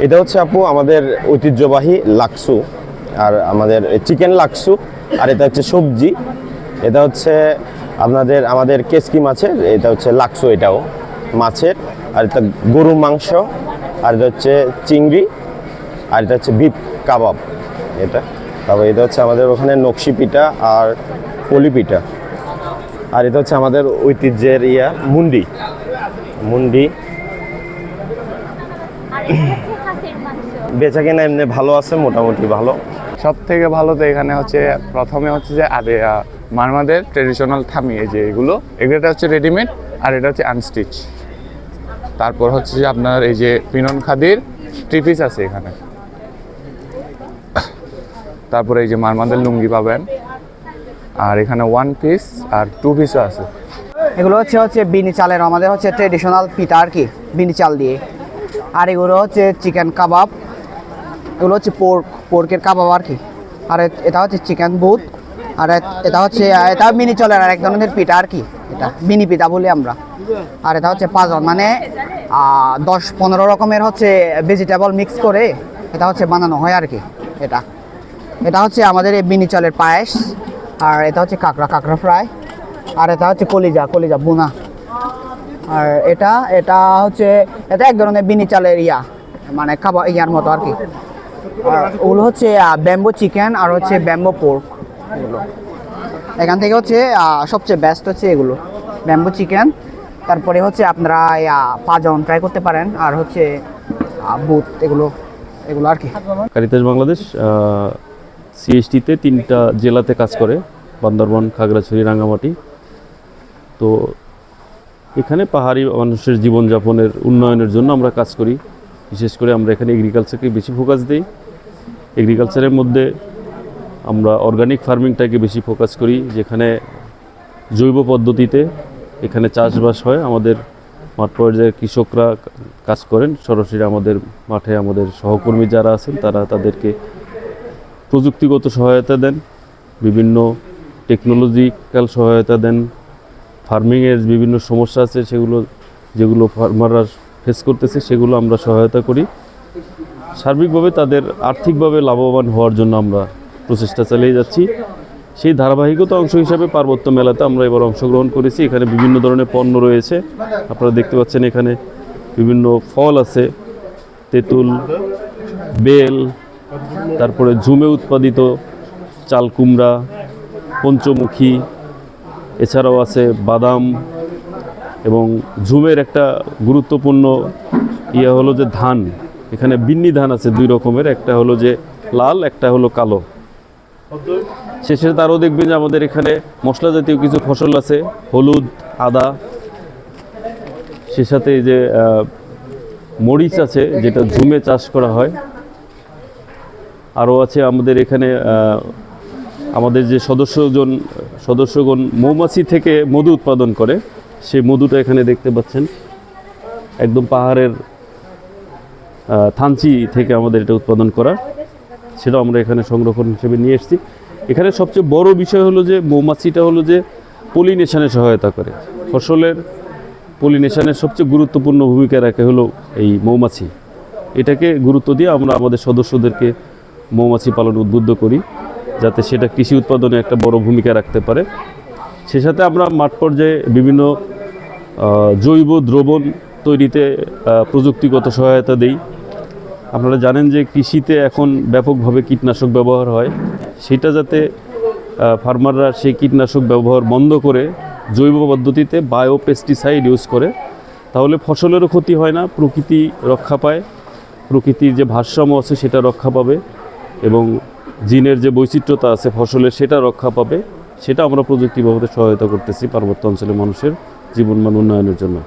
এটা হচ্ছে আপু আমাদের ঐতিহ্যবাহী লাক্সু, আর আমাদের চিকেন লাক্সু, আর এটা হচ্ছে সবজি। এটা হচ্ছে আমাদের কেসকি মাছের, এটা হচ্ছে লাক্সু, এটাও মাছের। আর এটা গরু মাংস, আর এটা হচ্ছে চিংড়ি, আর এটা হচ্ছে বিফ কাবাব। তারপর এটা হচ্ছে আমাদের ওখানে নকশি পিঠা আর পলি পিঠা। আর এটা হচ্ছে আমাদের ঐতিহ্যের মুন্ডি। বেচা কেনা এমনি ভালো আছে, মোটামুটি ভালো। সব থেকে ভালো তো এখানে হচ্ছে প্রথমে হচ্ছে যে মারমাদের ট্রেডিশনাল থামি, এই যে এগুলোটা হচ্ছে রেডিমেড, আর এটা হচ্ছে আনস্টিচ। তারপর হচ্ছে যে আপনার এই যে পিনন খাদির 3 পিস আছে এখানে। তারপরে এই যে মারমাদের লুঙ্গি পাবেন, আর এখানে 1 পিস আর 2 পিসও আছে। এগুলো হচ্ছে বিনি চালের, আমাদের হচ্ছে ট্রেডিশনাল পিঠা আর কি, বিনি চাল দিয়ে। আর এগুলো হচ্ছে চিকেন কাবাব, এগুলো হচ্ছে পোর্কের কাবাব আর কি। আর এটা হচ্ছে চিকেন বুট, আর এটা মিনি চলের আর এক ধরনের পিঠা আর কি, এটা মিনি পিঠা বলি আমরা। আর এটা হচ্ছে পাঁচজন, মানে 10-15 রকমের হচ্ছে ভেজিটেবল মিক্স করে এটা হচ্ছে বানানো হয় আর কি। এটা হচ্ছে আমাদের এই মিনি চলের পায়েস। আর এটা হচ্ছে কাঁকড়া ফ্রাই। আর এটা হচ্ছে কলিজা বুনা। আর এটা হচ্ছে এক ধরনের বিনি চালের মানে খাবার ইয়ার মতো আর কি। আর ওগুলো হচ্ছে ব্যাম্বো চিকেন আর হচ্ছে ব্যাম্বো পোর্ক। এগুলো এখান থেকে হচ্ছে সবচেয়ে বেস্ট হচ্ছে এগুলো ব্যাম্বো চিকেন। তারপরে হচ্ছে আপনারা পাঁচজন ট্রাই করতে পারেন, আর হচ্ছে বুট, এগুলো আর কি। কারিতাস বাংলাদেশ সিএসটিতে 3টা জেলাতে কাজ করে, বান্দরবান, খাগড়াছড়ি, রাঙ্গামাটি। তো এখানে পাহাড়ি মানুষের জীবনযাপনের উন্নয়নের জন্য আমরা কাজ করি। বিশেষ করে আমরা এখানে এগ্রিকালচারকে বেশি ফোকাস দিই। এগ্রিকালচারের মধ্যে আমরা অর্গানিক ফার্মিংটাকে বেশি ফোকাস করি, যেখানে জৈব পদ্ধতিতে এখানে চাষবাস হয়। আমাদের মাঠ পর্যায়ের কৃষকরা কাজ করেন সরাসরি আমাদের মাঠে। আমাদের সহকর্মী যারা আছেন তারা তাদেরকে প্রযুক্তিগত সহায়তা দেন, বিভিন্ন টেকনোলজিক্যাল সহায়তা দেন। ফার্মিংয়ের বিভিন্ন সমস্যা আছে যেগুলো ফার্মাররা ফেস করতেছে, সেগুলো আমরা সহায়তা করি। সার্বিকভাবে তাদের আর্থিকভাবে লাভবান হওয়ার জন্য আমরা প্রচেষ্টা চালিয়ে যাচ্ছি। সেই ধারাবাহিকতা অংশ হিসাবে পার্বত্য মেলাতে আমরা এবার অংশগ্রহণ করেছি। এখানে বিভিন্ন ধরনের পণ্য রয়েছে, আপনারা দেখতে পাচ্ছেন। এখানে বিভিন্ন ফল আছে, তেঁতুল, বেল, তারপরে ঝুমে উৎপাদিত চাল কুমড়া, পঞ্চমুখী, এছাড়াও আছে বাদাম। এবং ঝুমের একটা গুরুত্বপূর্ণ হলো যে ধান। এখানে বিন্নি ধান আছে 2 রকমের, একটা হলো যে লাল, একটা হলো কালো। শেষে তারও দেখবেন যে আমাদের এখানে মশলা জাতীয় কিছু ফসল আছে, হলুদ, আদা, সে সাথে যে মরিচ আছে যেটা ঝুমে চাষ করা হয়। আরও আছে আমাদের এখানে আমাদের যে সদস্যগণ মৌমাছি থেকে মধু উৎপাদন করে, সেই মধুটা এখানে দেখতে পাচ্ছেন। একদম পাহাড়ের থানচি থেকে আমাদের এটা উৎপাদন করা, সেটাও আমরা এখানে সংরক্ষণ হিসেবে নিয়ে এসেছি। এখানে সবচেয়ে বড় বিষয় হলো যে মৌমাছিটা হলো যে পলিনেশনে সহায়তা করে। ফসলের পলিনেশনের সবচেয়ে গুরুত্বপূর্ণ ভূমিকা রাখে হলো এই মৌমাছি। এটাকে গুরুত্ব দিয়ে আমরা আমাদের সদস্যদেরকে মৌমাছি পালন উদ্বুদ্ধ করি, যাতে সেটা কৃষি উৎপাদনে একটা বড় ভূমিকা রাখতে পারে। সে সাথে আমরা মাঠ পর্যায়ে বিভিন্ন জৈব দ্রবণ তৈরিতে প্রযুক্তিগত সহায়তা দেই। আপনারা জানেন যে কৃষিতে এখন ব্যাপকভাবে কীটনাশক ব্যবহার হয়, সেটা যাতে ফার্মাররা সেই কীটনাশক ব্যবহার বন্ধ করে জৈব পদ্ধতিতে বায়োপেস্টিসাইড ইউজ করে, তাহলে ফসলেরও ক্ষতি হয় না, প্রকৃতি রক্ষা পায়, প্রকৃতির যে ভারসাম্য আছে সেটা রক্ষা পাবে, এবং জিনের যে বৈচিত্র্যতা আছে ফসলের সেটা রক্ষা পাবে। সেটা আমরা প্রযুক্তিভাবে সহায়তা করতেছি পার্বত্য অঞ্চলের মানুষের জীবনমান উন্নয়নের জন্য।